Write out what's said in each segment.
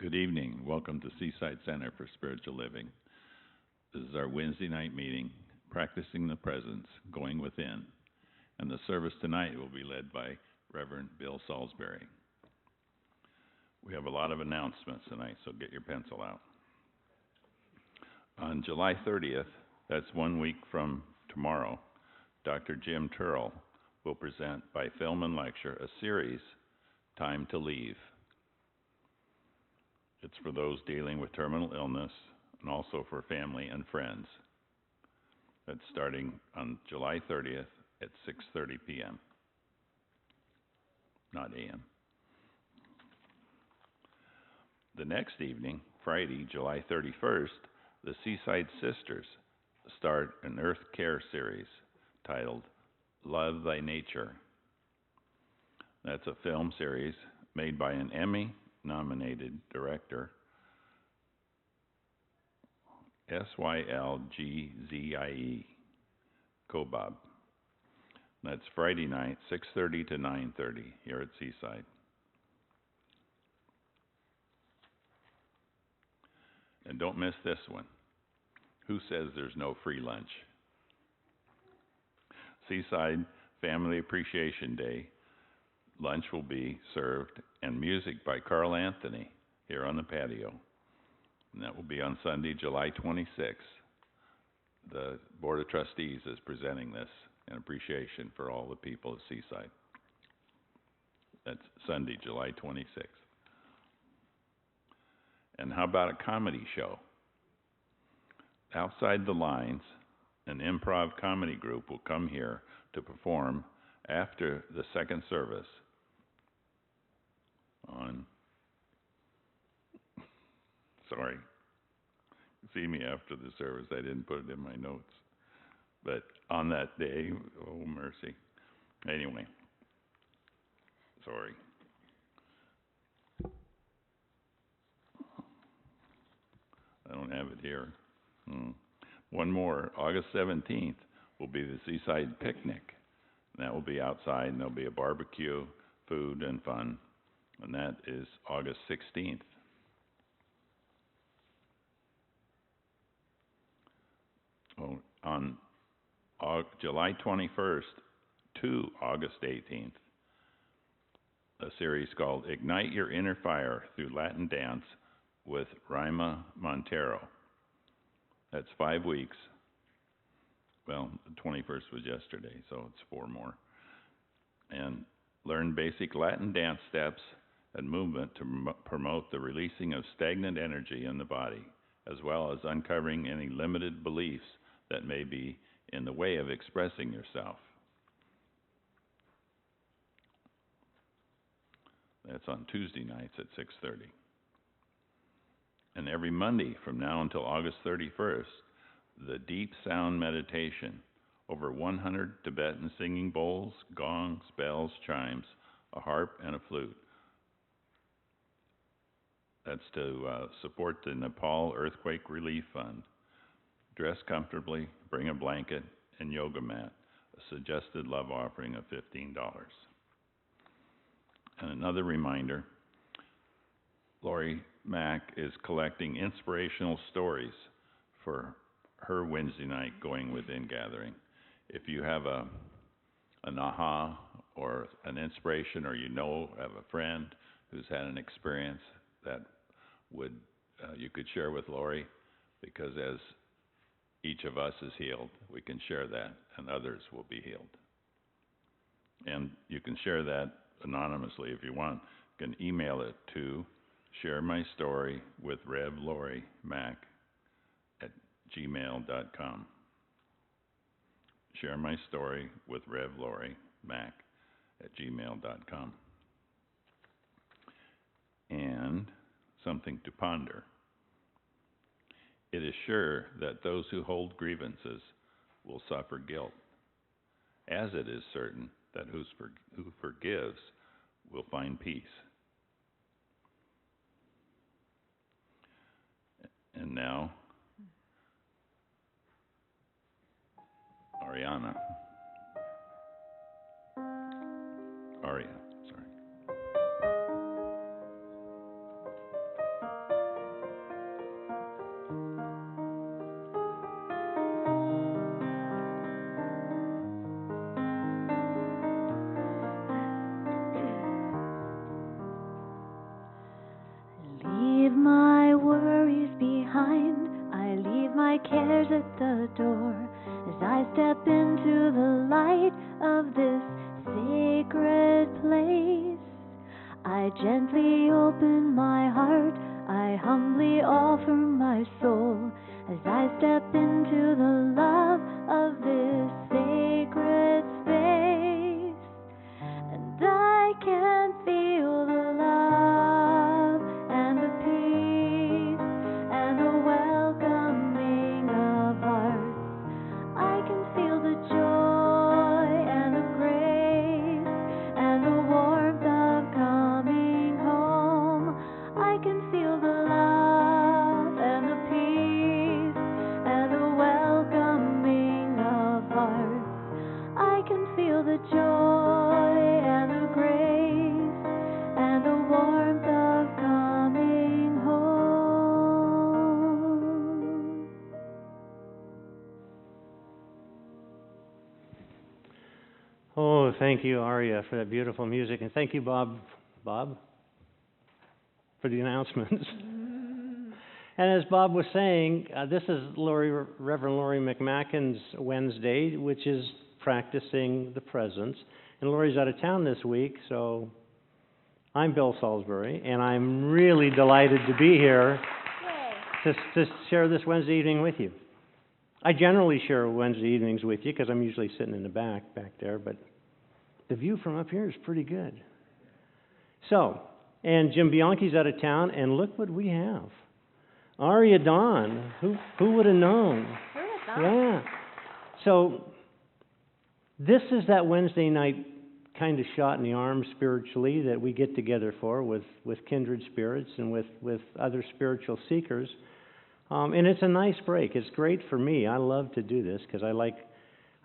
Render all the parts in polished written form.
Good evening. Welcome to Seaside Center for Spiritual Living. This is our Wednesday night meeting, Practicing the Presence, Going Within. And the service tonight will be led by Reverend Bill Salisbury. We have a lot of announcements tonight, so get your pencil out. On July 30th, that's 1 week from tomorrow, Dr. Jim Turrell will present by film and lecture a series, Time to Leave. It's for those dealing with terminal illness and also for family and friends. That's starting on July 30th at 6:30 p.m., not a.m. The next evening, Friday, July 31st, the Seaside Sisters start an Earth Care series titled Love Thy Nature. That's a film series made by an Emmy-nominated director, Sylgzie Kobab. That's Friday night, 6:30 to 9:30 here at Seaside. And don't miss this one. Who says there's no free lunch? Seaside Family Appreciation Day. Lunch will be served and music by Carl Anthony here on the patio. And that will be on Sunday, July 26th. The Board of Trustees is presenting this in appreciation for all the people of Seaside. That's Sunday, July 26th. And how about a comedy show? Outside the Lines, an improv comedy group will come here to perform after the second service on, sorry, see me after the service. I didn't put it in my notes. But on that day, oh mercy. Anyway, sorry. I don't have it here. One more, August 17th will be the Seaside Picnic. And that will be outside, and there'll be a barbecue, food, and fun. And that is August 16th. On July 21st to August 18th, a series called Ignite Your Inner Fire Through Latin Dance with Rima Montero. That's 5 weeks. Well, the 21st was yesterday, so it's 4 more. And learn basic Latin dance steps and movement to promote the releasing of stagnant energy in the body, as well as uncovering any limited beliefs that may be in the way of expressing yourself. That's on Tuesday nights at 6:30. And every Monday from now until August 31st, the Deep Sound Meditation. Over 100 Tibetan singing bowls, gongs, bells, chimes, a harp, and a flute. That's to support the Nepal Earthquake Relief Fund. Dress comfortably, bring a blanket and yoga mat. A suggested love offering of $15. And another reminder, Lori Mack is collecting inspirational stories for her Wednesday night Going Within gathering. If you have an aha or an inspiration, or you have a friend who's had an experience that you could share with Lori, because as each of us is healed, we can share that, and others will be healed. And you can share that anonymously if you want. You can email it to sharemystorywithrevlorimac@gmail.com. sharemystorywithrevlorimac@gmail.com. And something to ponder. It is sure that those who hold grievances will suffer guilt, as it is certain that who forgives will find peace. And now, Aria, sorry. cares at the door as I step into the light of this sacred place. I gently open my heart, I humbly offer my soul as I step into the love of this sacred space. And I can feel the love and the peace and the welcoming of hearts. I can feel the joy and the grace and the warmth of coming home. I can feel the love and the peace and the welcoming of hearts. I can feel the joy and the grace and the warmth of coming home. Oh, thank you, Aria, for that beautiful music. And thank you, Bob, for the announcements. And as Bob was saying, this is Reverend Lori McMackin's Wednesday, which is practicing the presence. And Lori's out of town this week, so I'm Bill Salisbury, and I'm really delighted to be here to share this Wednesday evening with you. I generally share Wednesday evenings with you because I'm usually sitting in the back there, but the view from up here is pretty good. So, and Jim Bianchi's out of town, and look what we have. Aria Dawn, who would have known? Who would have thought? Yeah. So, this is that Wednesday night kind of shot in the arm spiritually that we get together for with kindred spirits and with other spiritual seekers. And it's a nice break. It's great for me. I love to do this because I like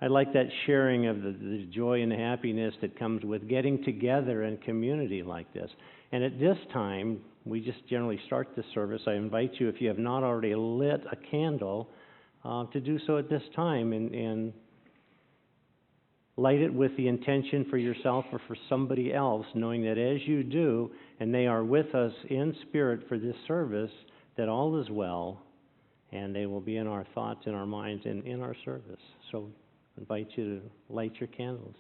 that sharing of the joy and the happiness that comes with getting together in community like this. And at this time, we just generally start the service. I invite you, if you have not already lit a candle, to do so at this time and light it with the intention for yourself or for somebody else, knowing that as you do, and they are with us in spirit for this service, that all is well, and they will be in our thoughts, in our minds, and in our service. So I invite you to light your candles.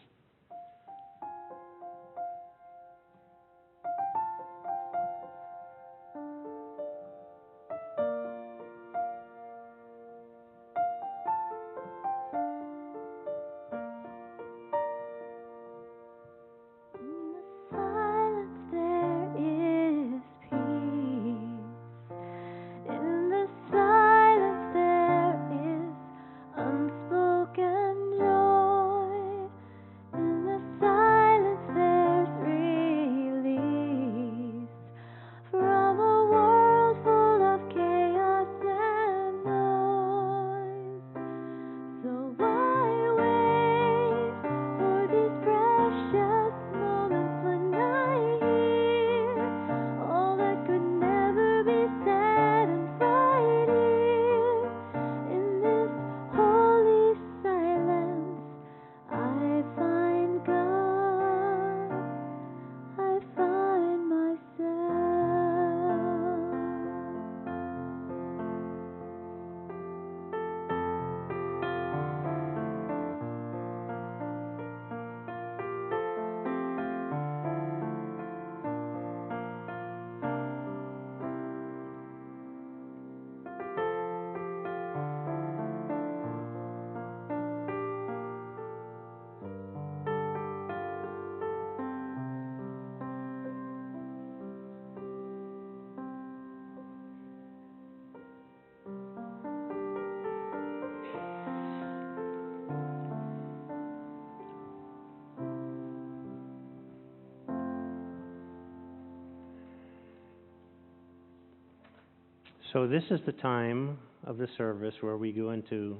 So this is the time of the service where we go into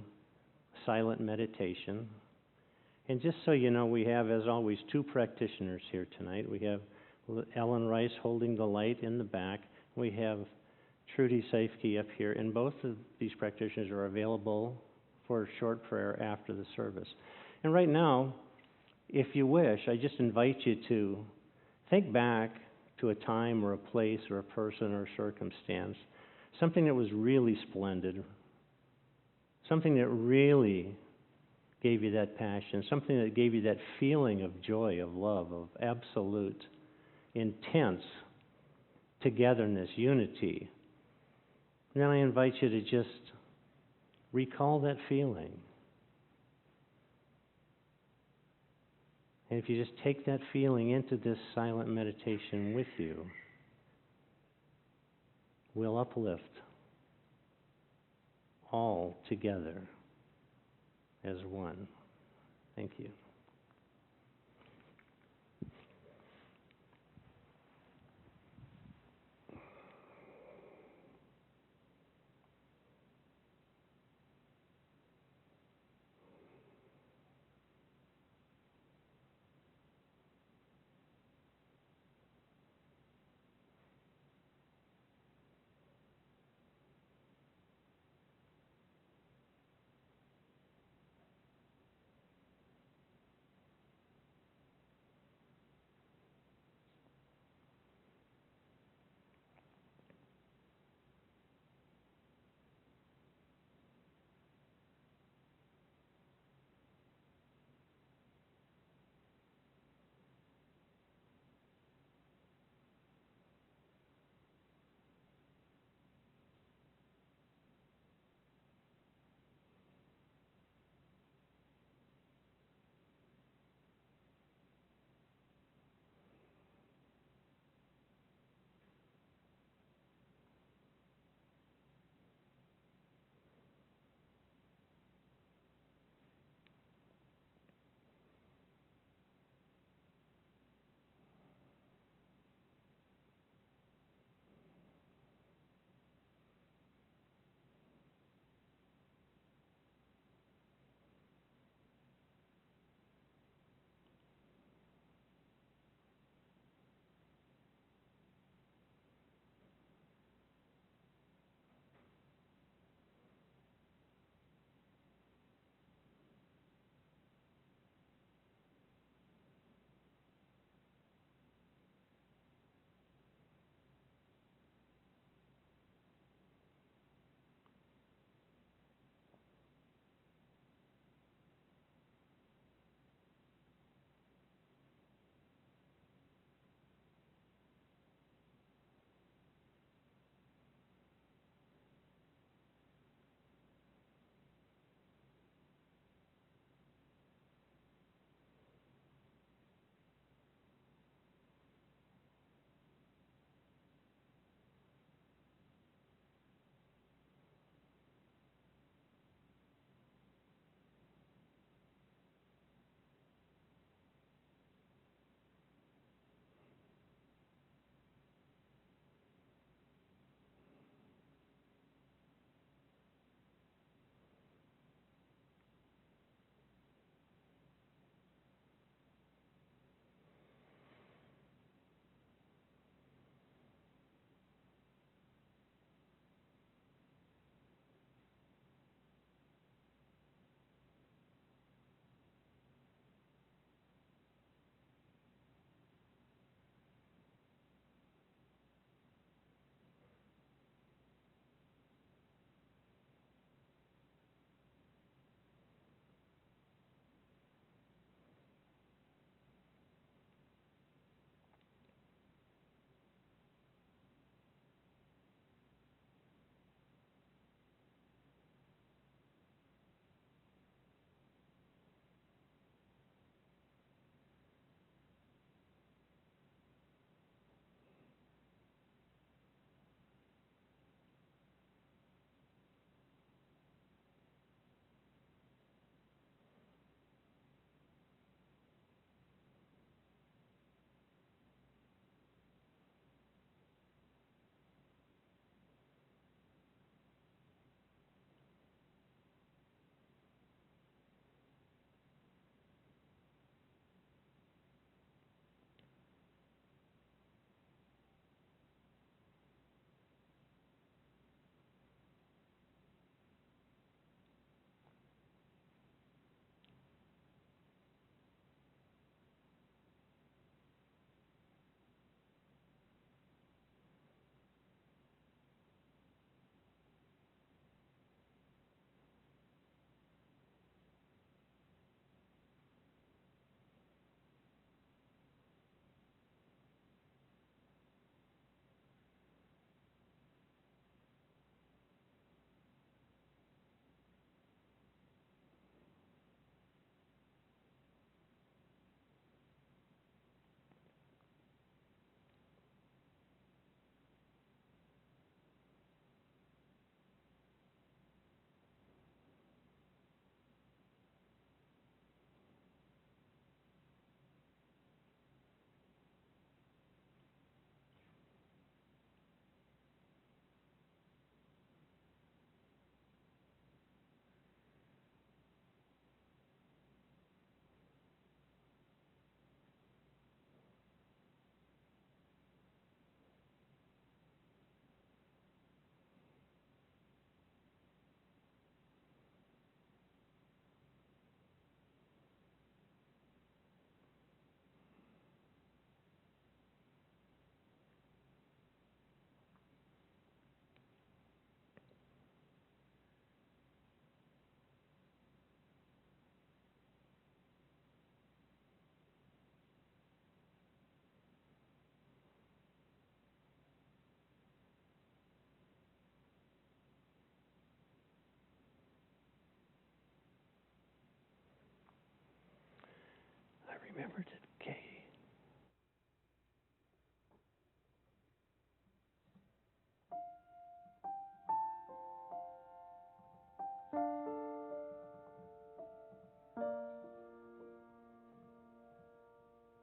silent meditation. And just so you know, we have, as always, two practitioners here tonight. We have Ellen Rice holding the light in the back. We have Trudy Safety up here. And both of these practitioners are available for a short prayer after the service. And right now, if you wish, I just invite you to think back to a time or a place or a person or a circumstance, something that was really splendid, something that really gave you that passion, something that gave you that feeling of joy, of love, of absolute, intense togetherness, unity. And then I invite you to just recall that feeling. And if you just take that feeling into this silent meditation with you, we'll uplift all together as one. Thank you. remembered it. Okay.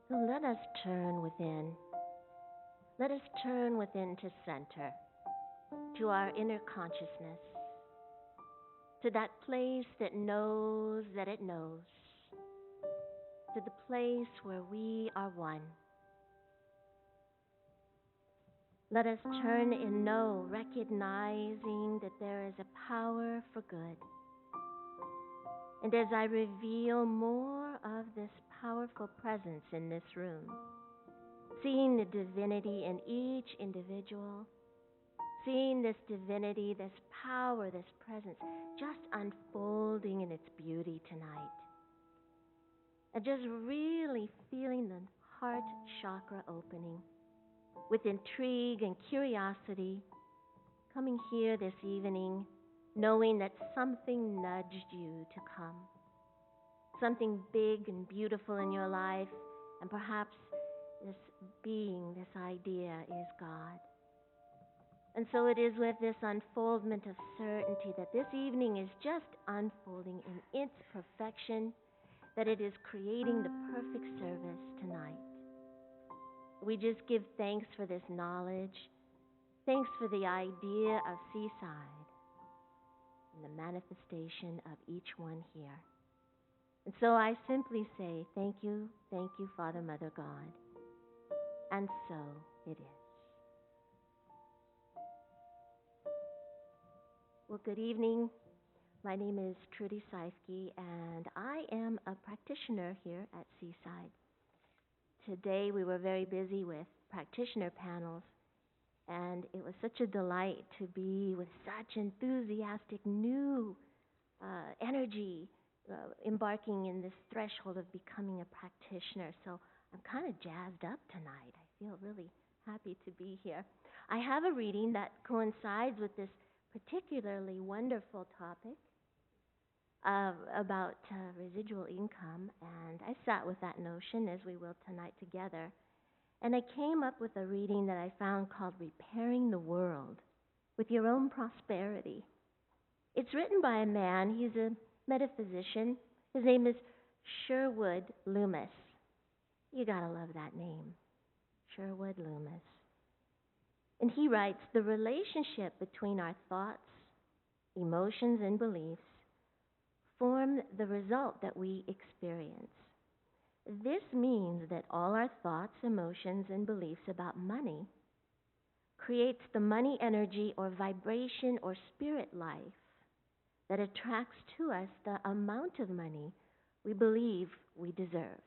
So let us turn within. Let us turn within to center, to our inner consciousness, to that place that knows that it knows, to the place where we are one. Let us turn in know, recognizing that there is a power for good. And as I reveal more of this powerful presence in this room, seeing the divinity in each individual, seeing this divinity, this power, this presence, just unfolding in its beauty tonight. And just really feeling the heart chakra opening with intrigue and curiosity, coming here this evening, knowing that something nudged you to come. Something big and beautiful in your life, and perhaps this being, this idea is God. And so it is with this unfoldment of certainty that this evening is just unfolding in its perfection, that it is creating the perfect service tonight. We just give thanks for this knowledge, thanks for the idea of Seaside, and the manifestation of each one here. And so I simply say, thank you, Father, Mother, God. And so it is. Well, good evening. My name is Trudy Seifke, and I am a practitioner here at Seaside. Today we were very busy with practitioner panels, and it was such a delight to be with such enthusiastic new energy, embarking in this threshold of becoming a practitioner. So I'm kind of jazzed up tonight. I feel really happy to be here. I have a reading that coincides with this particularly wonderful topic about residual income, and I sat with that notion, as we will tonight together, and I came up with a reading that I found called Repairing the World with Your Own Prosperity. It's written by a man. He's a metaphysician. His name is Sherwood Loomis. You gotta love that name, Sherwood Loomis. And he writes, the relationship between our thoughts, emotions, and beliefs form the result that we experience. This means that all our thoughts, emotions, and beliefs about money creates the money energy or vibration or spirit life that attracts to us the amount of money we believe we deserve.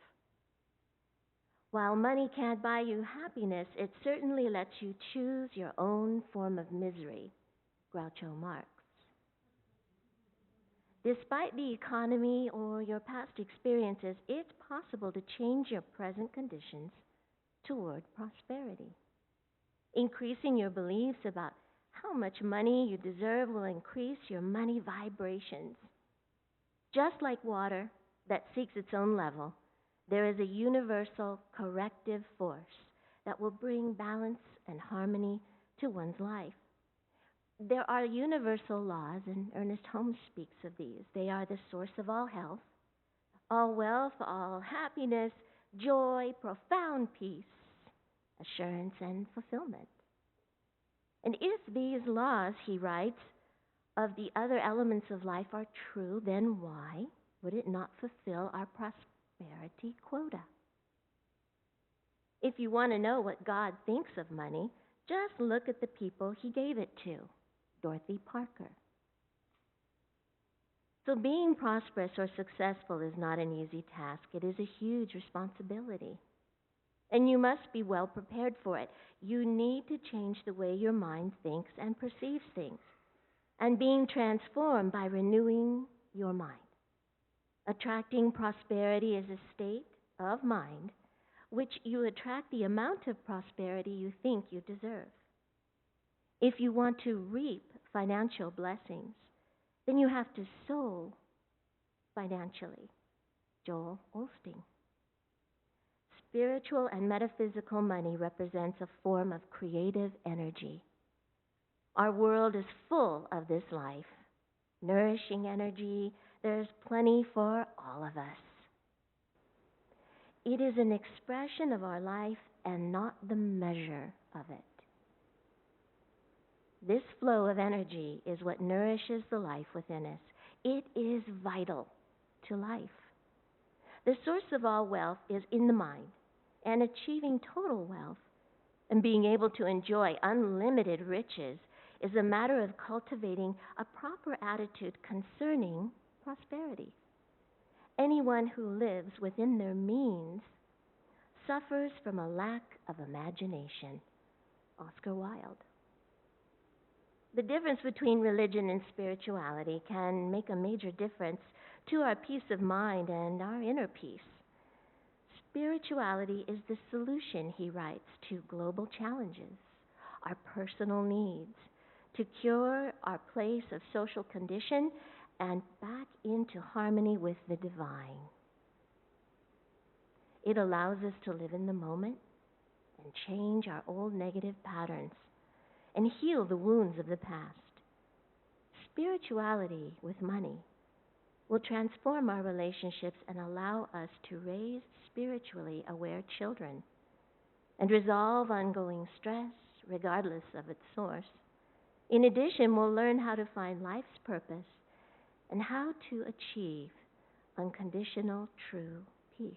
While money can't buy you happiness, it certainly lets you choose your own form of misery, Groucho Marx. Despite the economy or your past experiences, it's possible to change your present conditions toward prosperity. Increasing your beliefs about how much money you deserve will increase your money vibrations. Just like water that seeks its own level, there is a universal corrective force that will bring balance and harmony to one's life. There are universal laws, and Ernest Holmes speaks of these. They are the source of all health, all wealth, all happiness, joy, profound peace, assurance, and fulfillment. And if these laws, he writes, of the other elements of life are true, then why would it not fulfill our prosperity quota? If you want to know what God thinks of money, just look at the people he gave it to. Dorothy Parker. So being prosperous or successful is not an easy task. It is a huge responsibility. And you must be well prepared for it. You need to change the way your mind thinks and perceives things, and being transformed by renewing your mind. Attracting prosperity is a state of mind which you attract the amount of prosperity you think you deserve. If you want to reap financial blessings, then you have to sow financially. Joel Osteen. spiritual and metaphysical money represents a form of creative energy. Our world is full of this life, nourishing energy. There's plenty for all of us. It is an expression of our life and not the measure of it. This flow of energy is what nourishes the life within us. It is vital to life. The source of all wealth is in the mind, and achieving total wealth and being able to enjoy unlimited riches is a matter of cultivating a proper attitude concerning prosperity. Anyone who lives within their means suffers from a lack of imagination. Oscar Wilde. The difference between religion and spirituality can make a major difference to our peace of mind and our inner peace. Spirituality is the solution, he writes, to global challenges, our personal needs, to cure our place of social condition and back into harmony with the divine. It allows us to live in the moment and change our old negative patterns and heal the wounds of the past. Spirituality with money will transform our relationships and allow us to raise spiritually aware children and resolve ongoing stress regardless of its source. In addition, we'll learn how to find life's purpose and how to achieve unconditional true peace.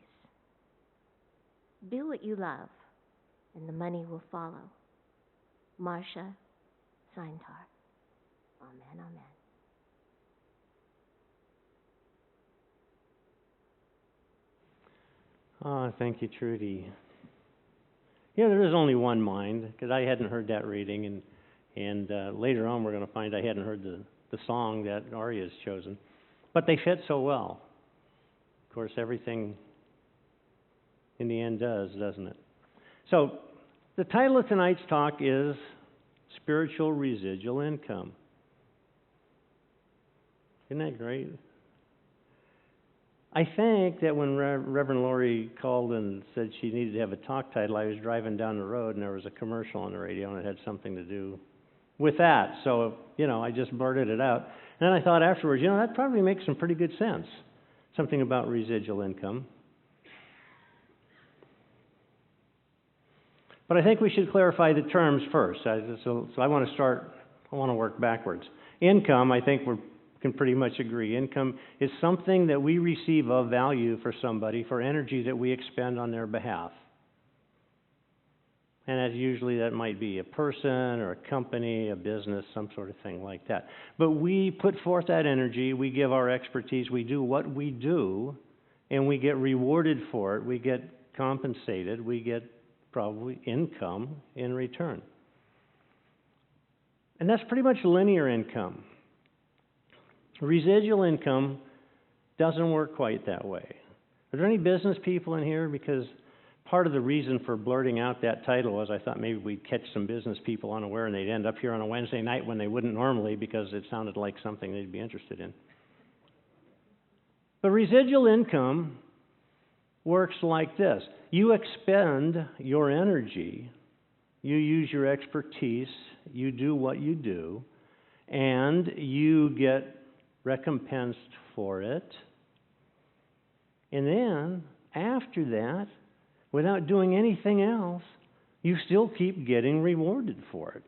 Do what you love, and the money will follow. Marcia Seintar. Amen, amen. Oh, thank you, Trudy. Yeah, there is only one mind, because I hadn't heard that reading, and later on we're going to find I hadn't heard the song that Arya's chosen. But they fit so well. Of course, everything in the end does, doesn't it? So, the title of tonight's talk is Spiritual Residual Income. Isn't that great? I think that when Reverend Lori called and said she needed to have a talk title, I was driving down the road and there was a commercial on the radio and it had something to do with that. So, I just blurted it out. And then I thought afterwards, that probably makes some pretty good sense. Something about residual income. But I think we should clarify the terms first. So I want to work backwards. Income, I think we can pretty much agree. Income is something that we receive of value for somebody, for energy that we expend on their behalf. And as usually that might be a person or a company, a business, some sort of thing like that. But we put forth that energy, we give our expertise, we do what we do, and we get rewarded for it. We get compensated, we get probably income in return. And that's pretty much linear income. Residual income doesn't work quite that way. Are there any business people in here? Because part of the reason for blurting out that title was I thought maybe we'd catch some business people unaware and they'd end up here on a Wednesday night when they wouldn't normally because it sounded like something they'd be interested in. But residual income works like this. You expend your energy, you use your expertise, you do what you do, and you get recompensed for it. And then, after that, without doing anything else, you still keep getting rewarded for it.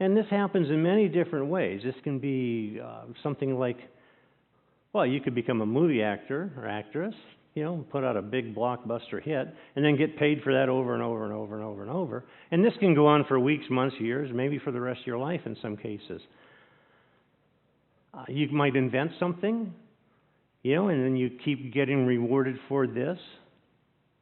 And this happens in many different ways. This can be something like, you could become a movie actor or actress, put out a big blockbuster hit, and then get paid for that over and over and over and over and over. And this can go on for weeks, months, years, maybe for the rest of your life in some cases. You might invent something, and then you keep getting rewarded for this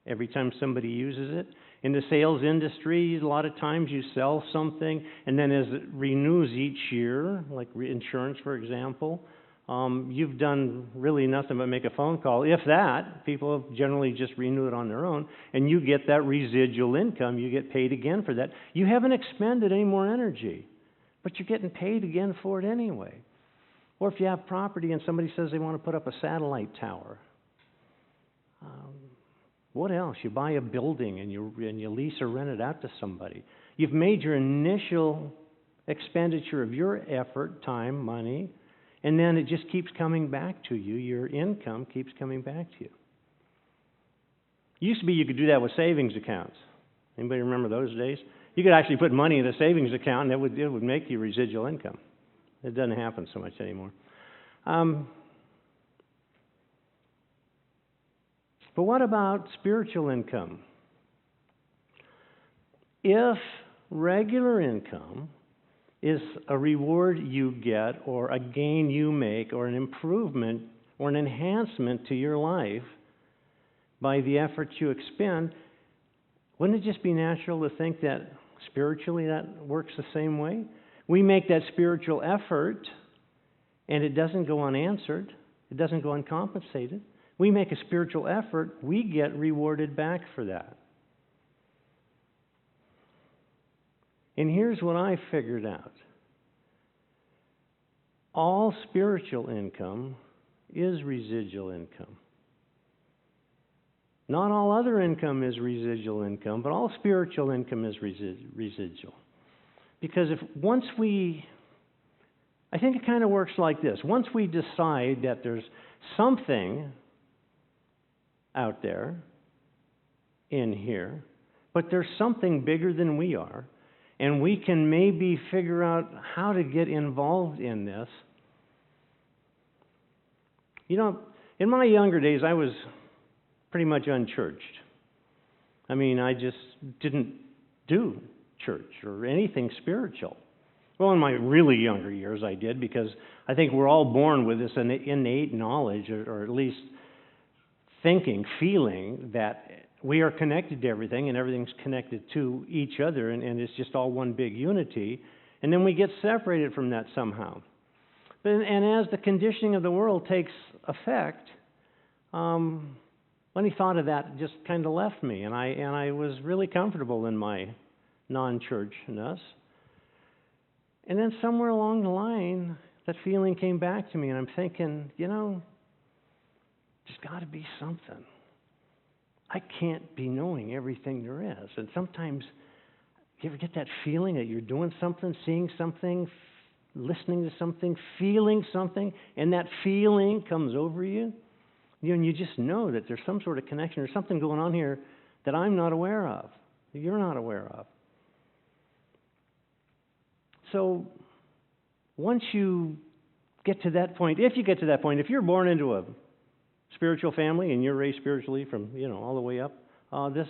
every time somebody uses it. In the sales industry, a lot of times you sell something, and then as it renews each year, like insurance, for example, you've done really nothing but make a phone call. If that, people generally just renew it on their own, and you get that residual income. You get paid again for that. You haven't expended any more energy, but you're getting paid again for it anyway. Or if you have property and somebody says they want to put up a satellite tower, What else? You buy a building and you lease or rent it out to somebody. You've made your initial expenditure of your effort, time, money, and then it just keeps coming back to you. Your income keeps coming back to you. Used to be you could do that with savings accounts. Anybody remember those days? You could actually put money in a savings account and it would make you residual income. It doesn't happen so much anymore. But what about spiritual income? If regular income is a reward you get or a gain you make or an improvement or an enhancement to your life by the effort you expend, wouldn't it just be natural to think that spiritually that works the same way? We make that spiritual effort and it doesn't go unanswered. It doesn't go uncompensated. We make a spiritual effort, we get rewarded back for that. And here's what I figured out. All spiritual income is residual income. Not all other income is residual income, but all spiritual income is residual. Because I think it kind of works like this. Once we decide that there's something out there, in here, but there's something bigger than we are, and we can maybe figure out how to get involved in this. You know, in my younger days, I was pretty much unchurched. I mean, I just didn't do church or anything spiritual. Well, in my really younger years, I did, because I think we're all born with this innate knowledge, or at least thinking, feeling that we are connected to everything and everything's connected to each other, and it's just all one big unity. And then we get separated from that somehow. And as the conditioning of the world takes effect, any thought of that just kind of left me, and I was really comfortable in my non-churchness. And then somewhere along the line, that feeling came back to me, and I'm thinking, there's got to be something. I can't be knowing everything there is. And sometimes, you ever get that feeling that you're doing something, seeing something, listening to something, feeling something, and that feeling comes over you? And you just know that there's some sort of connection. There's something going on here that I'm not aware of, that you're not aware of. So, once you get to that point, if you're born into a spiritual family and you're raised spiritually from, all the way up, this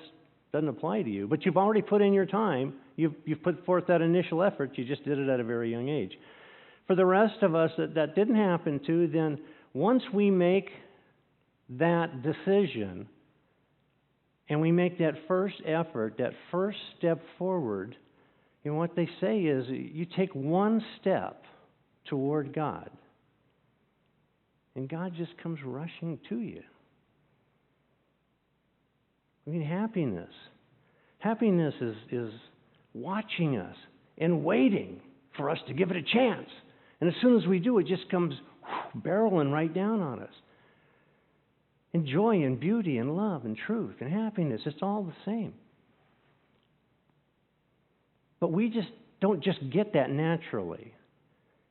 doesn't apply to you. But you've already put in your time. You've put forth that initial effort. You just did it at a very young age. For the rest of us that didn't happen to, then once we make that decision and we make that first effort, that first step forward, what they say is you take one step toward God, and God just comes rushing to you. I mean, happiness. Happiness is watching us and waiting for us to give it a chance. And as soon as we do, it just comes barreling right down on us. And joy and beauty and love and truth and happiness, it's all the same. But we just don't just get that naturally.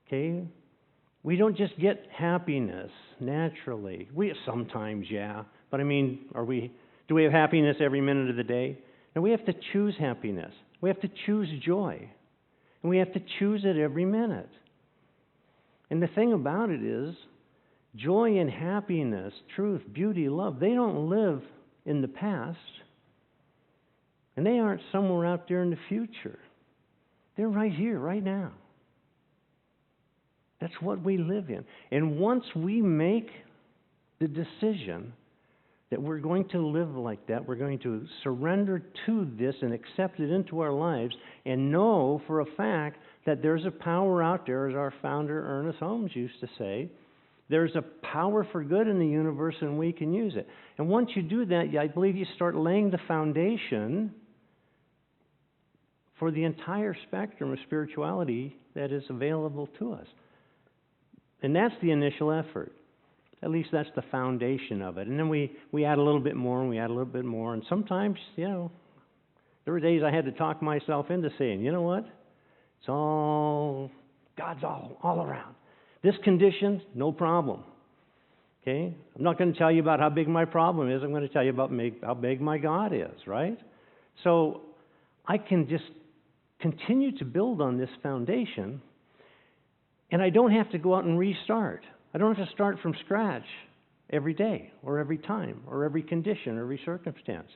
Okay? We don't just get happiness naturally. We sometimes, yeah. But I mean, do we have happiness every minute of the day? No, we have to choose happiness. We have to choose joy. And we have to choose it every minute. And the thing about it is, joy and happiness, truth, beauty, love, they don't live in the past. And they aren't somewhere out there in the future. They're right here, right now. That's what we live in. And once we make the decision that we're going to live like that, we're going to surrender to this and accept it into our lives and know for a fact that there's a power out there, as our founder Ernest Holmes used to say, there's a power for good in the universe and we can use it. And once you do that, I believe you start laying the foundation for the entire spectrum of spirituality that is available to us. And that's the initial effort. At least that's the foundation of it. And then we add a little bit more, and we add a little bit more. And sometimes, there were days I had to talk myself into saying, you know what? It's all, God's all around. This condition, no problem. Okay? I'm not going to tell you about how big my problem is. I'm going to tell you about how big my God is, right? So I can just continue to build on this foundation, and I don't have to go out and restart. I don't have to start from scratch every day or every time or every condition or every circumstance.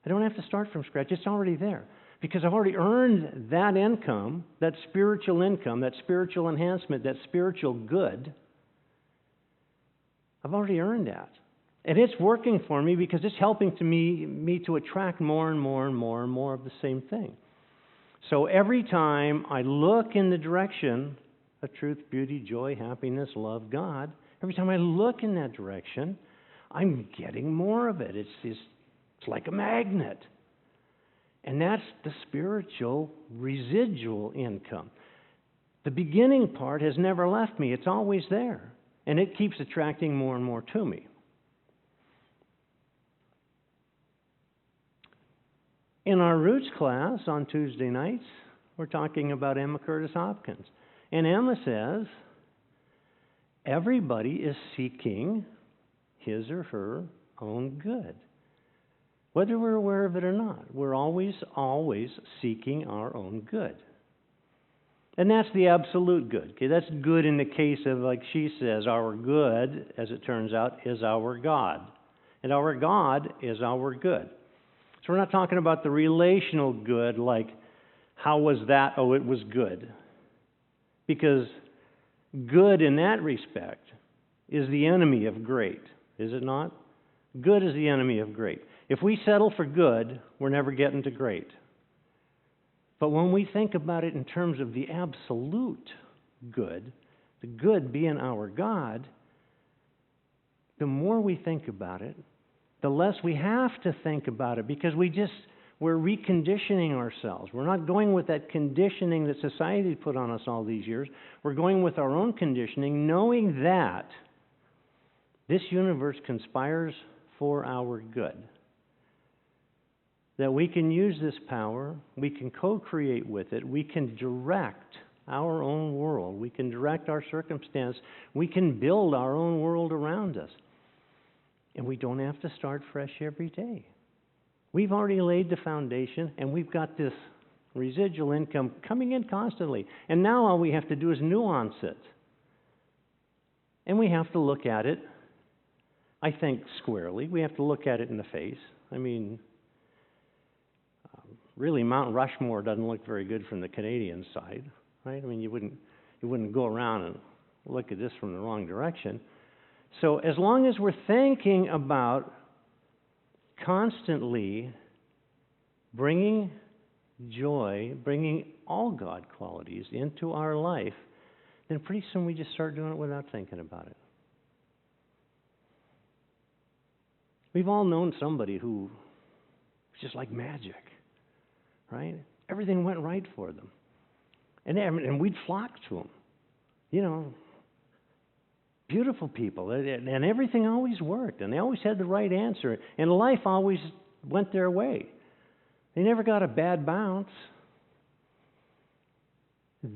I don't have to start from scratch. It's already there because I've already earned that income, that spiritual enhancement, that spiritual good. I've already earned that. And it's working for me because it's helping me to attract more and more and more and more of the same thing. So every time I look in the direction of truth, beauty, joy, happiness, love, God, every time I look in that direction, I'm getting more of it. It's like a magnet. And that's the spiritual residual income. The beginning part has never left me. It's always there. And it keeps attracting more and more to me. In our Roots class on Tuesday nights, we're talking about Emma Curtis Hopkins. And Emma says, everybody is seeking his or her own good. Whether we're aware of it or not, we're always seeking our own good. And that's the absolute good. Okay, that's good in the case of, like she says, our good, as it turns out, is our God. And our God is our good. So we're not talking about the relational good, like, how was that? Oh, it was good. Because good in that respect is the enemy of great, is it not? Good is the enemy of great. If we settle for good, we're never getting to great. But when we think about it in terms of the absolute good, the good being our God, the more we think about it, the less we have to think about it because we're reconditioning ourselves. We're not going with that conditioning that society put on us all these years. We're going with our own conditioning, knowing that this universe conspires for our good. That we can use this power, we can co-create with it, we can direct our own world, we can direct our circumstance, we can build our own world around us. And we don't have to start fresh every day. We've already laid the foundation, and we've got this residual income coming in constantly. And now all we have to do is nuance it. And we have to look at it, I think, squarely. We have to look at it in the face. I mean, really, Mount Rushmore doesn't look very good from the Canadian side, right? I mean, you wouldn't go around and look at this from the wrong direction. So as long as we're thinking about constantly bringing joy, bringing all God qualities into our life, then pretty soon we just start doing it without thinking about it. We've all known somebody who was just like magic, right? Everything went right for them. And we'd flock to them. You know, beautiful people, and everything always worked, and they always had the right answer, and life always went their way. They never got a bad bounce.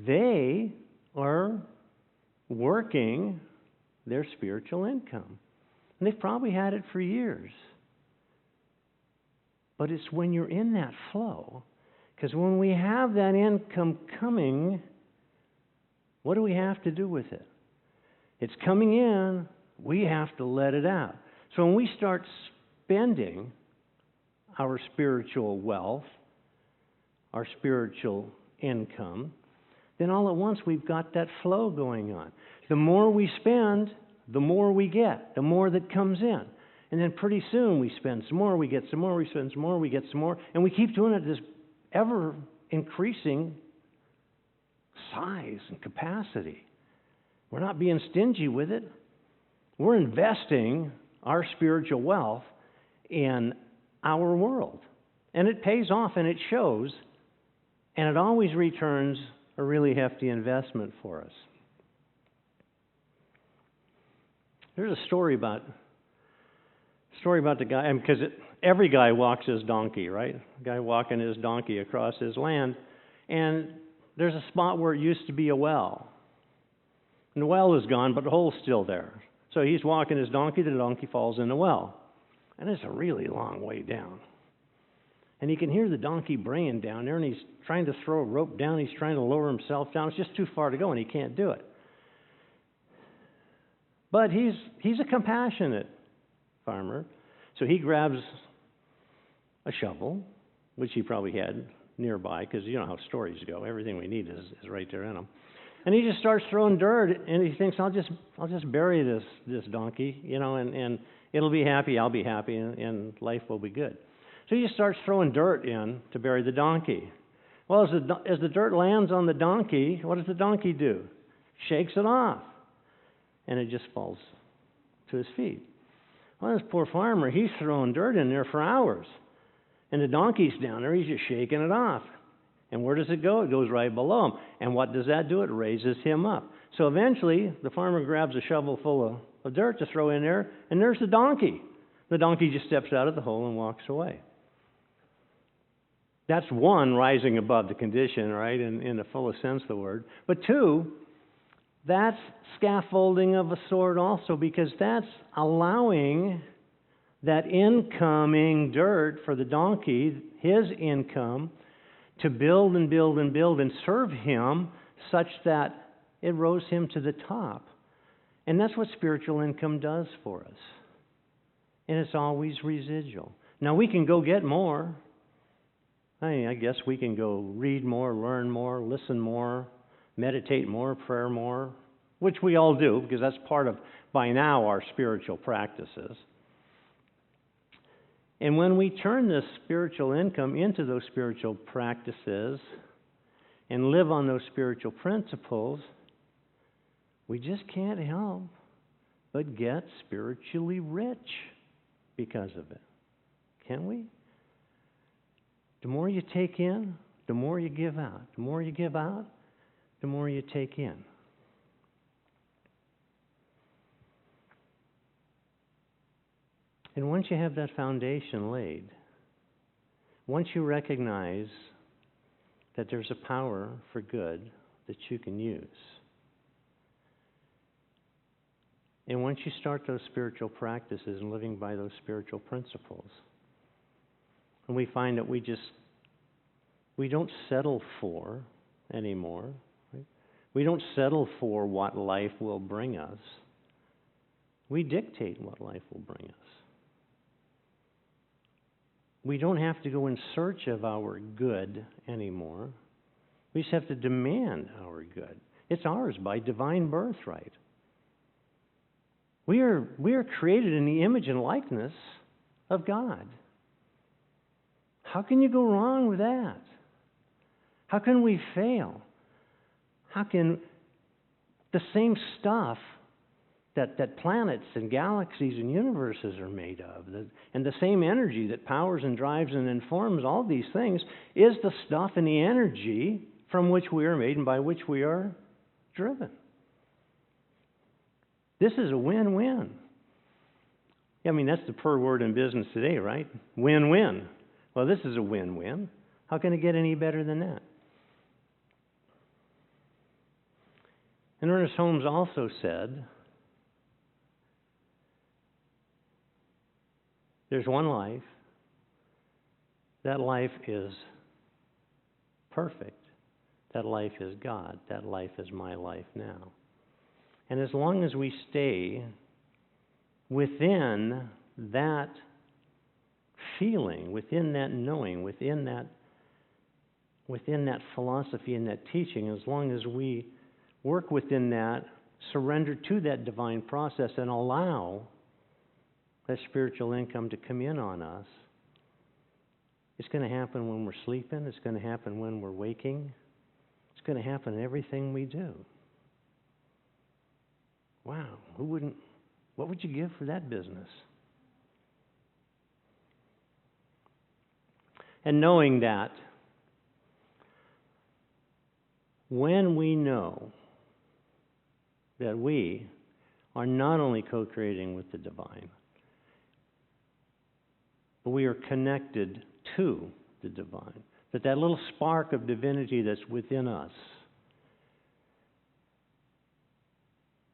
They are working their spiritual income, and they've probably had it for years. But it's when you're in that flow, because when we have that income coming, what do we have to do with it? It's coming in, we have to let it out. So when we start spending our spiritual wealth, our spiritual income, then all at once we've got that flow going on. The more we spend, the more we get, the more that comes in. And then pretty soon we spend some more, we get some more, we spend some more, we get some more, and we keep doing it at this ever-increasing size and capacity. We're not being stingy with it. We're investing our spiritual wealth in our world. And it pays off and it shows, and it always returns a really hefty investment for us. There's a story about the guy, because every guy walks his donkey, right? The guy walking his donkey across his land, and there's a spot where it used to be a well. And the well is gone, but the hole's still there. So he's walking his donkey, the donkey falls in the well. And it's a really long way down. And he can hear the donkey braying down there, and he's trying to throw a rope down, he's trying to lower himself down. It's just too far to go, and he can't do it. But he's a compassionate farmer. So he grabs a shovel, which he probably had nearby, because you know how stories go. Everything we need is right there in them. And he just starts throwing dirt, and he thinks, I'll just bury this donkey, you know, and it'll be happy, I'll be happy, and life will be good. So he just starts throwing dirt in to bury the donkey. Well, as the dirt lands on the donkey, what does the donkey do? Shakes it off, and it just falls to his feet. Well, this poor farmer, he's throwing dirt in there for hours, and the donkey's down there, he's just shaking it off. And where does it go? It goes right below him. And what does that do? It raises him up. So eventually, the farmer grabs a shovel full of dirt to throw in there, and there's the donkey. The donkey just steps out of the hole and walks away. That's one, rising above the condition, right, in the fullest sense of the word. But two, that's scaffolding of a sort also, because that's allowing that incoming dirt for the donkey, his income, to build and build and build and serve him such that it rose him to the top. And that's what spiritual income does for us. And it's always residual. Now, we can go get more. I guess we can go read more, learn more, listen more, meditate more, prayer more, which we all do, because that's part of, by now, our spiritual practices. And when we turn this spiritual income into those spiritual practices and live on those spiritual principles, we just can't help but get spiritually rich because of it. Can we? The more you take in, the more you give out. The more you give out, the more you take in. And once you have that foundation laid, once you recognize that there's a power for good that you can use, and once you start those spiritual practices and living by those spiritual principles, and we find that we don't settle for anymore. Right? We don't settle for what life will bring us. We dictate what life will bring us. We don't have to go in search of our good anymore. We just have to demand our good. It's ours by divine birthright. We are created in the image and likeness of God. How can you go wrong with that? How can we fail? How can the same stuff that planets and galaxies and universes are made of, and the same energy that powers and drives and informs all these things, is the stuff and the energy from which we are made and by which we are driven. This is a win-win. I mean, that's the per word in business today, right? Win-win. Well, this is a win-win. How can it get any better than that? And Ernest Holmes also said, there's one life. That life is perfect. That life is God. That life is my life now. And as long as we stay within that feeling, within that knowing, within that philosophy and that teaching, as long as we work within that, surrender to that divine process and allow that spiritual income to come in on us, it's going to happen when we're sleeping. It's going to happen when we're waking. It's going to happen in everything we do. Wow, what would you give for that business? And knowing that, when we know that we are not only co-creating with the divine, but we are connected to the divine. That little spark of divinity that's within us,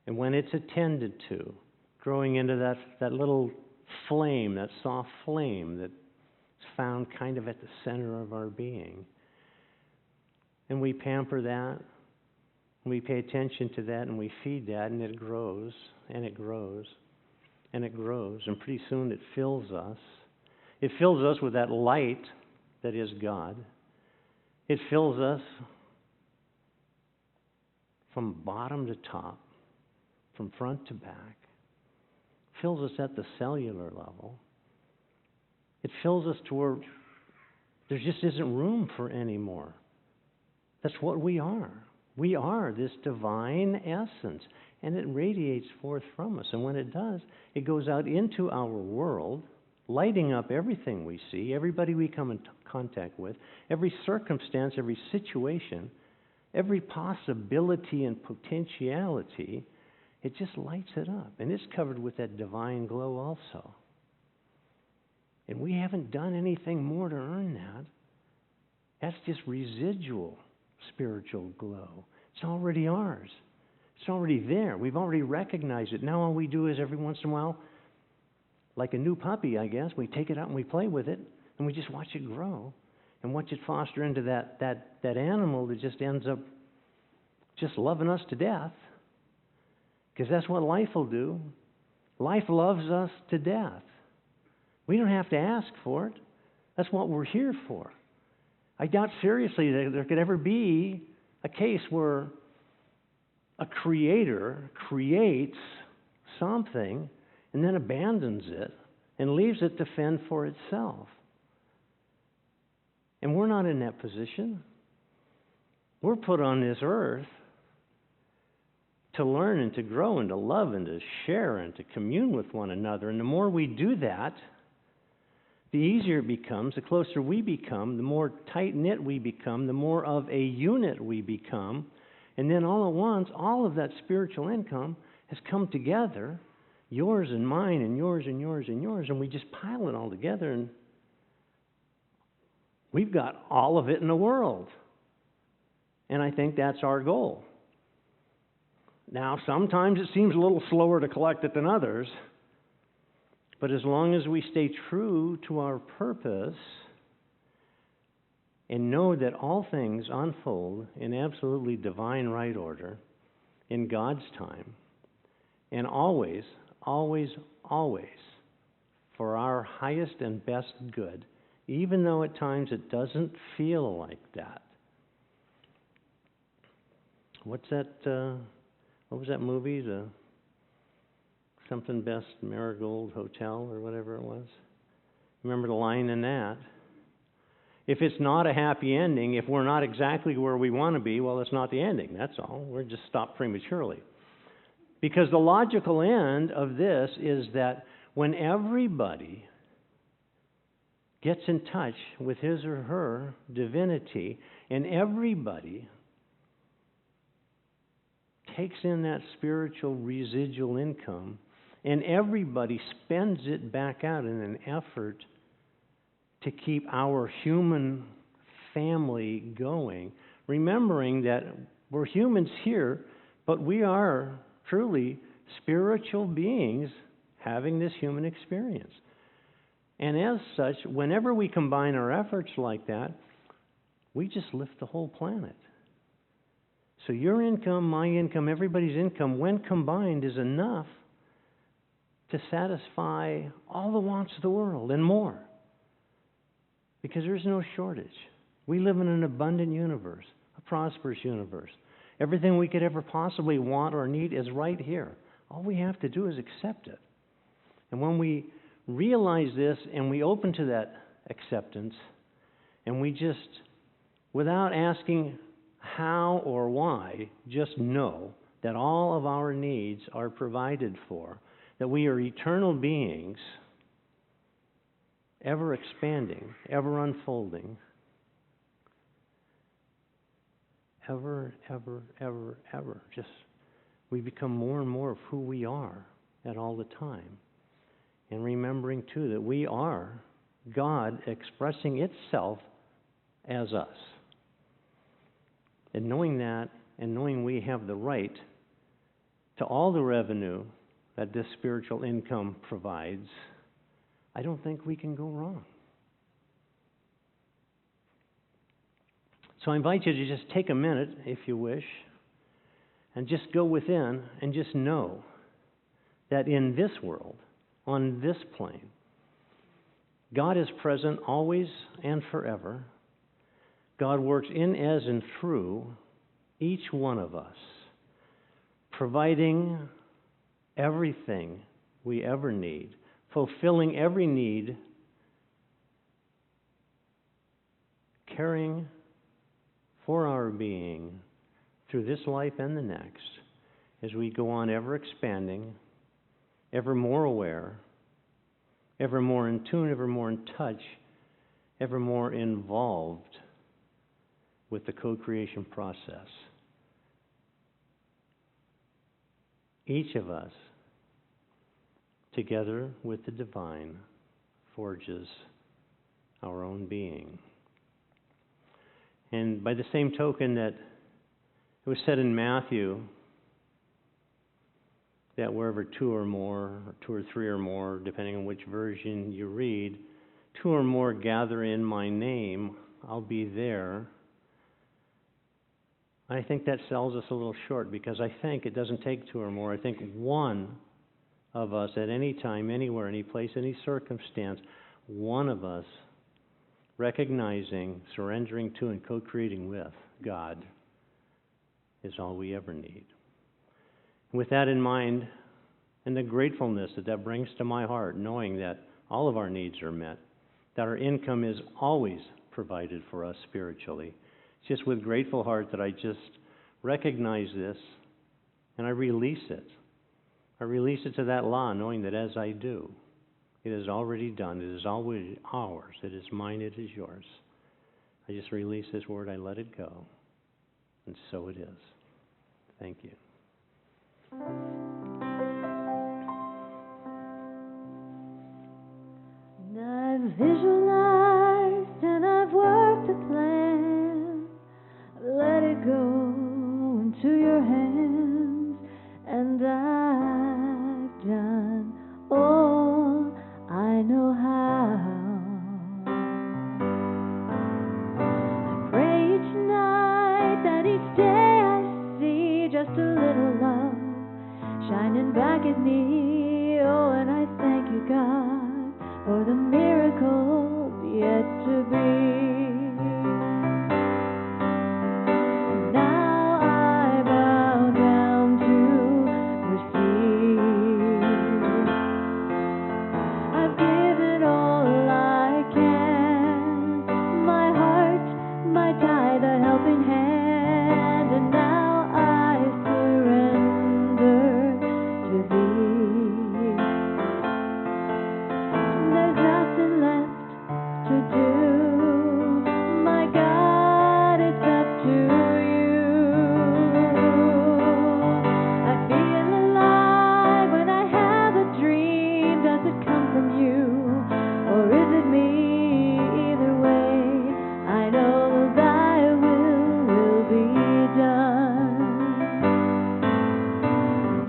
and when it's attended to, growing into that little flame, that soft flame that's found kind of at the center of our being, and we pamper that, and we pay attention to that, and we feed that, and it grows, and it grows, and it grows, and pretty soon it fills us. It fills us with that light that is God. It fills us from bottom to top, from front to back. It fills us at the cellular level. It fills us to where there just isn't room for any more. That's what we are. We are this divine essence, and it radiates forth from us. And when it does, it goes out into our world, lighting up everything we see, everybody we come in contact with, every circumstance, every situation, every possibility and potentiality. It just lights it up. And it's covered with that divine glow also. And we haven't done anything more to earn that. That's just residual spiritual glow. It's already ours. It's already there. We've already recognized it. Now all we do is every once in a while, like a new puppy, I guess, we take it out and we play with it, and we just watch it grow and watch it foster into that animal that just ends up just loving us to death, because that's what life will do. Life loves us to death. We don't have to ask for it. That's what we're here for. I doubt seriously that there could ever be a case where a creator creates something and then abandons it and leaves it to fend for itself. And we're not in that position. We're put on this earth to learn and to grow and to love and to share and to commune with one another. And the more we do that, the easier it becomes, the closer we become, the more tight-knit we become, the more of a unit we become. And then all at once, all of that spiritual income has come together, yours and mine and yours and yours and yours, and we just pile it all together, and we've got all of it in the world. And I think that's our goal. Now, sometimes it seems a little slower to collect it than others, but as long as we stay true to our purpose and know that all things unfold in absolutely divine right order, in God's time, and always, always, always for our highest and best good, even though at times it doesn't feel like that. What was that movie? The Something Best Marigold Hotel or whatever it was. Remember the line in that? If it's not a happy ending, if we're not exactly where we want to be, well, it's not the ending. That's all. We're just stopped prematurely. Because the logical end of this is that when everybody gets in touch with his or her divinity, and everybody takes in that spiritual residual income, and everybody spends it back out in an effort to keep our human family going, remembering that we're humans here, but we are truly spiritual beings having this human experience. And as such, whenever we combine our efforts like that, we just lift the whole planet. So your income, my income, everybody's income, when combined, is enough to satisfy all the wants of the world and more. Because there's no shortage. We live in an abundant universe, a prosperous universe. Everything we could ever possibly want or need is right here. All we have to do is accept it. And when we realize this and we open to that acceptance, and we just, without asking how or why, just know that all of our needs are provided for, that we are eternal beings, ever expanding, ever unfolding, ever, just we become more and more of who we are at all the time. And remembering, too, that we are God expressing itself as us. And knowing that, and knowing we have the right to all the revenue that this spiritual income provides, I don't think we can go wrong. So I invite you to just take a minute, if you wish, and just go within and just know that in this world, on this plane, God is present always and forever. God works in, as, and through each one of us, providing everything we ever need, fulfilling every need, caring for our being through this life and the next, as we go on ever expanding, ever more aware, ever more in tune, ever more in touch, ever more involved with the co-creation process. Each of us, together with the divine, forges our own being. And by the same token that it was said in Matthew that wherever two or more, or two or three or more, depending on which version you read, two or more gather in my name, I'll be there. I think that sells us a little short, because I think it doesn't take two or more. I think one of us at any time, anywhere, any place, any circumstance, one of us recognizing, surrendering to, and co-creating with God is all we ever need. With that in mind, and the gratefulness that that brings to my heart, knowing that all of our needs are met, that our income is always provided for us spiritually, it's just with grateful heart that I just recognize this and I release it. I release it to that law, knowing that as I do, it is already done. It is always ours. It is mine. It is yours. I just release this word. I let it go. And so it is. Thank you. And I've visualized and I've worked a plan. Let it go into your hands, and I've done all I know how. I pray each night that each day I see just a little love shining back at me. Oh, and I thank you, God, for the miracles yet to be. Now I bow down to receive. I've given all I can, my heart, my tithe, a helping hand, and now I surrender to thee. There's nothing left to do, my God, it's up to you. I feel alive when I have a dream. Does it come from you, or is it me? Either way, I know thy will be done.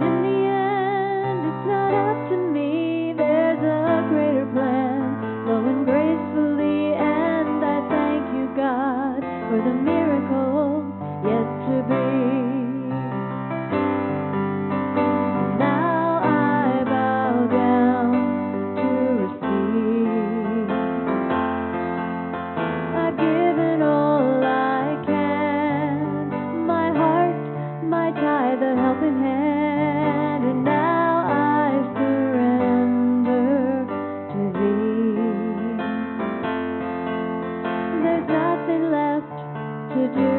In the end, it's not up to me. There's a greater plan, flowing gracefully, and I thank you, God, for the miracle yet to be. Now I bow down to receive. I've given all I can, my heart, my tithe, a helping hand, and now I surrender to thee. There's nothing left to do,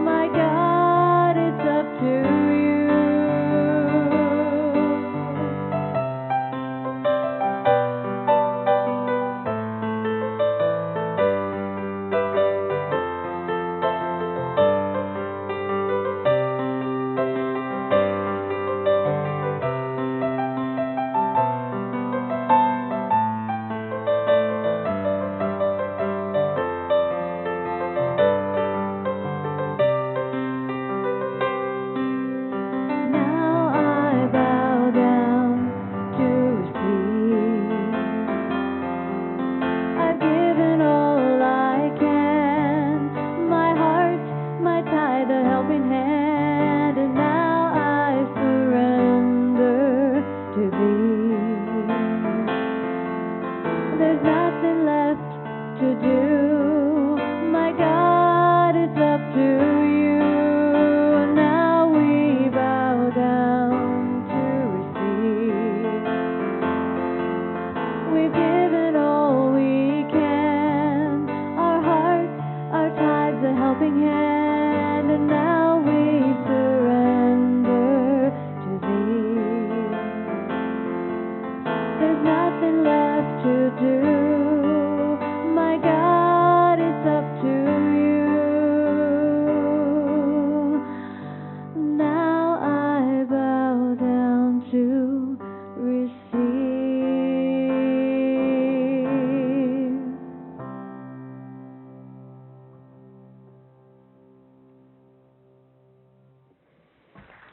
my God, it's up to you.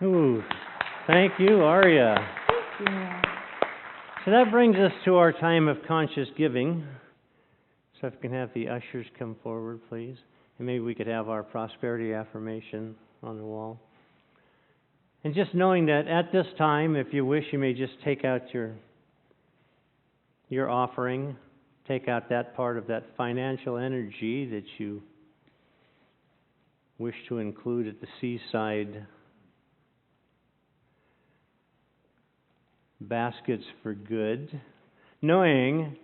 Ooh, thank you, Arya. Thank you. So that brings us to our time of conscious giving. So if we can have the ushers come forward, please. And maybe we could have our prosperity affirmation on the wall. And just knowing that at this time, if you wish, you may just take out your offering, take out that part of that financial energy that you wish to include at the Seaside baskets for good, knowing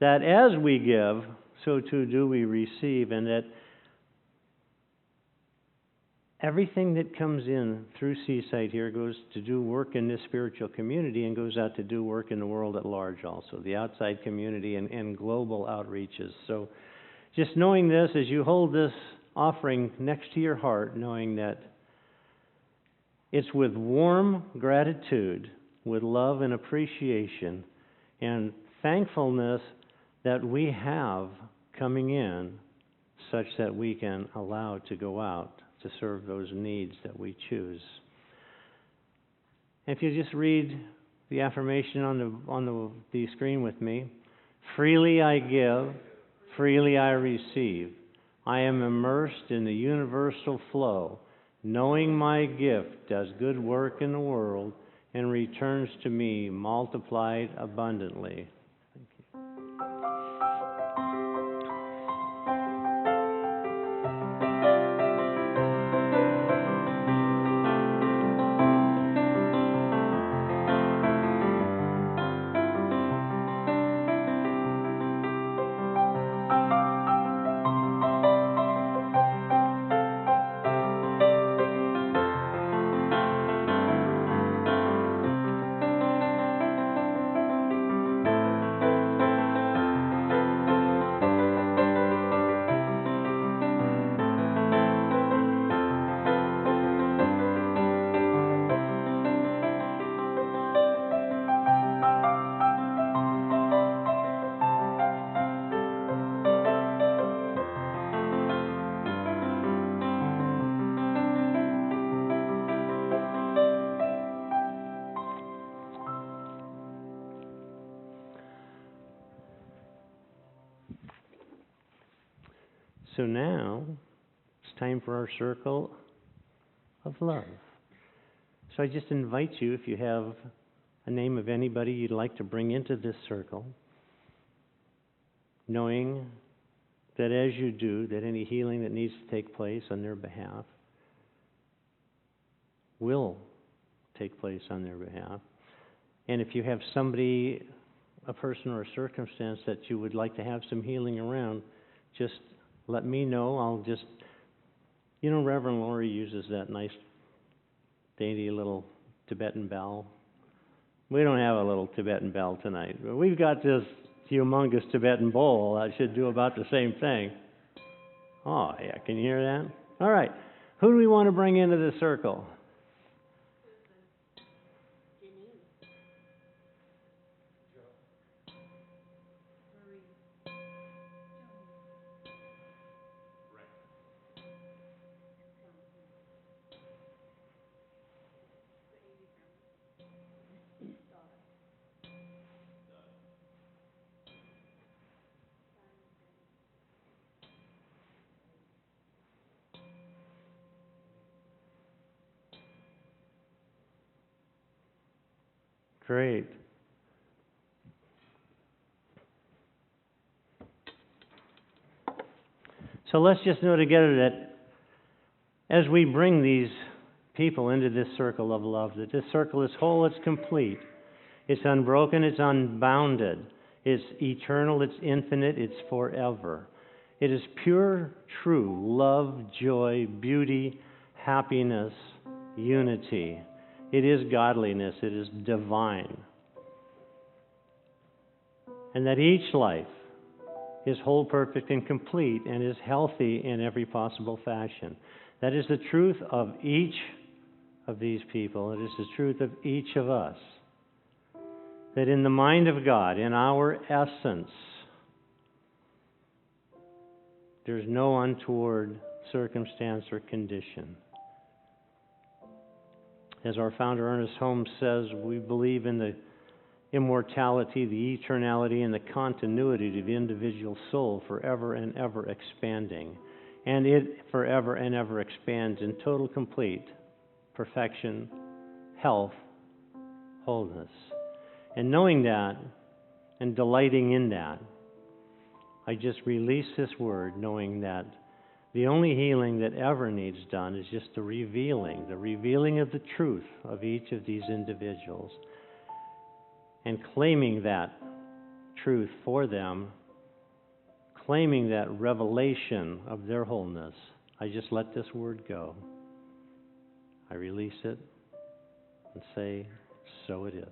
that as we give, so too do we receive, and that everything that comes in through Seaside here goes to do work in this spiritual community and goes out to do work in the world at large also, the outside community and global outreaches. So just knowing this, as you hold this offering next to your heart, knowing that it's with warm gratitude, with love and appreciation and thankfulness that we have coming in such that we can allow to go out to serve those needs that we choose. If you just read the affirmation on the screen with me, freely I give, freely I receive. I am immersed in the universal flow, knowing my gift does good work in the world and returns to me multiplied abundantly. So now, it's time for our circle of love. So I just invite you, if you have a name of anybody you'd like to bring into this circle, knowing that as you do, that any healing that needs to take place on their behalf will take place on their behalf. And if you have somebody, a person or a circumstance that you would like to have some healing around, just let me know. I'll just, Reverend Laurie uses that nice, dainty little Tibetan bell. We don't have a little Tibetan bell tonight, but we've got this humongous Tibetan bowl that should do about the same thing. Oh, yeah, can you hear that? All right, who do we want to bring into the circle? Great. So let's just know together that as we bring these people into this circle of love, that this circle is whole, it's complete, it's unbroken, it's unbounded, it's eternal, it's infinite, it's forever. It is pure, true love, joy, beauty, happiness, unity. It is godliness, it is divine. And that each life is whole, perfect, and complete, and is healthy in every possible fashion. That is the truth of each of these people. It is the truth of each of us. That in the mind of God, in our essence, there's no untoward circumstance or condition. As our founder Ernest Holmes says, we believe in the immortality, the eternality, and the continuity of the individual soul forever and ever expanding. And it forever and ever expands in total, complete perfection, health, wholeness. And knowing that and delighting in that, I just release this word knowing that the only healing that ever needs done is just the revealing of the truth of each of these individuals and claiming that truth for them, claiming that revelation of their wholeness. I just let this word go. I release it and say, so it is.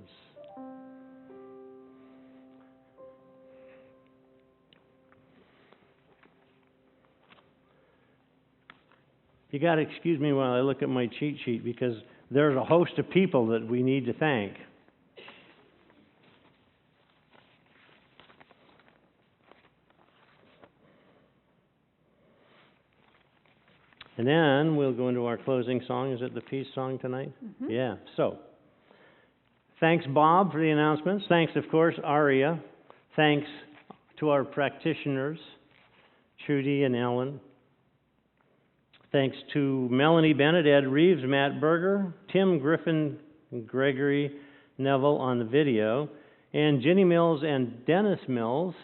You got to excuse me while I look at my cheat sheet because there's a host of people that we need to thank. And then we'll go into our closing song. Is it the peace song tonight? Mm-hmm. Yeah. So, thanks, Bob, for the announcements. Thanks, of course, Aria. Thanks to our practitioners, Trudy and Ellen. Thanks to Melanie Bennett, Ed Reeves, Matt Berger, Tim Griffin, and Gregory Neville on the video, and Jenny Mills and Dennis Mills,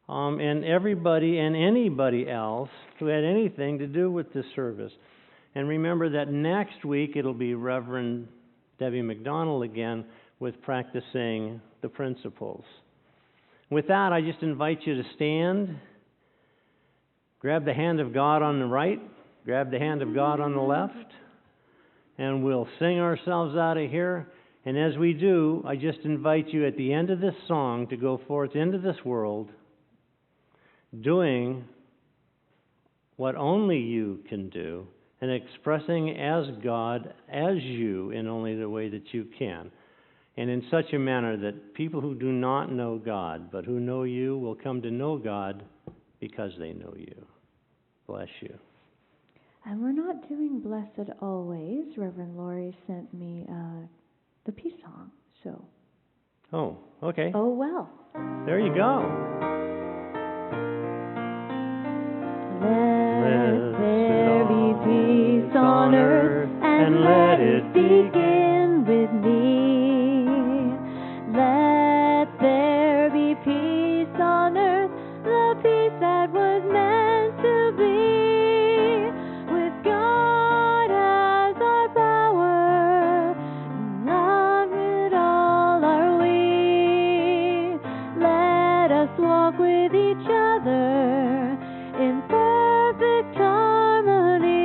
and everybody and anybody else who had anything to do with this service. And remember that next week it'll be Reverend Debbie McDonald again with practicing the principles. With that, I just invite you to stand. Grab the hand of God on the right, grab the hand of God on the left, and we'll sing ourselves out of here. And as we do, I just invite you at the end of this song to go forth into this world doing what only you can do and expressing as God, as you, in only the way that you can. And in such a manner that people who do not know God, but who know you, will come to know God because they know you. Bless you. And we're not doing Blessed Always. Reverend Laurie sent me the peace song, so. Oh, okay. Oh, well. There you go. Let there be peace on earth, and let it begin with me. Let there be peace on earth, the peace that was meant to be. With God as our power, and love with all are we. Let us walk with each other in perfect harmony.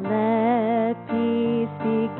Let peace begin.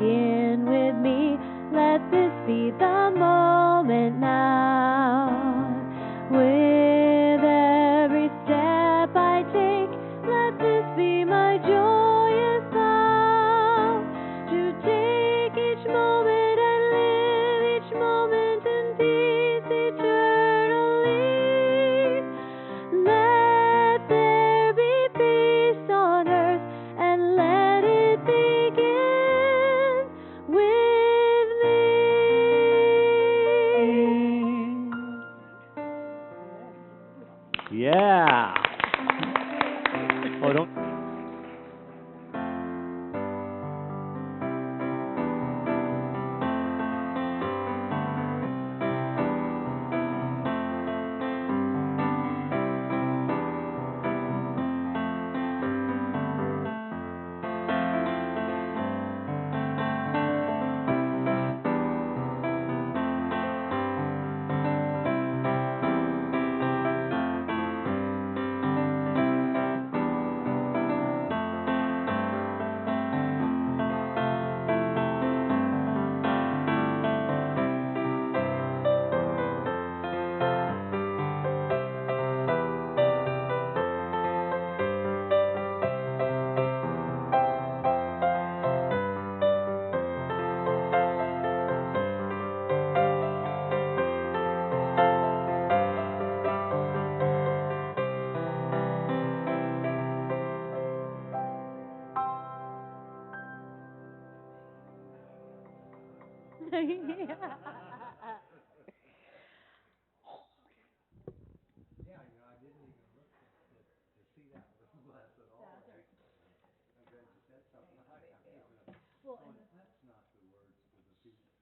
Well, and that's not the words to the piece.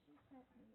She sent me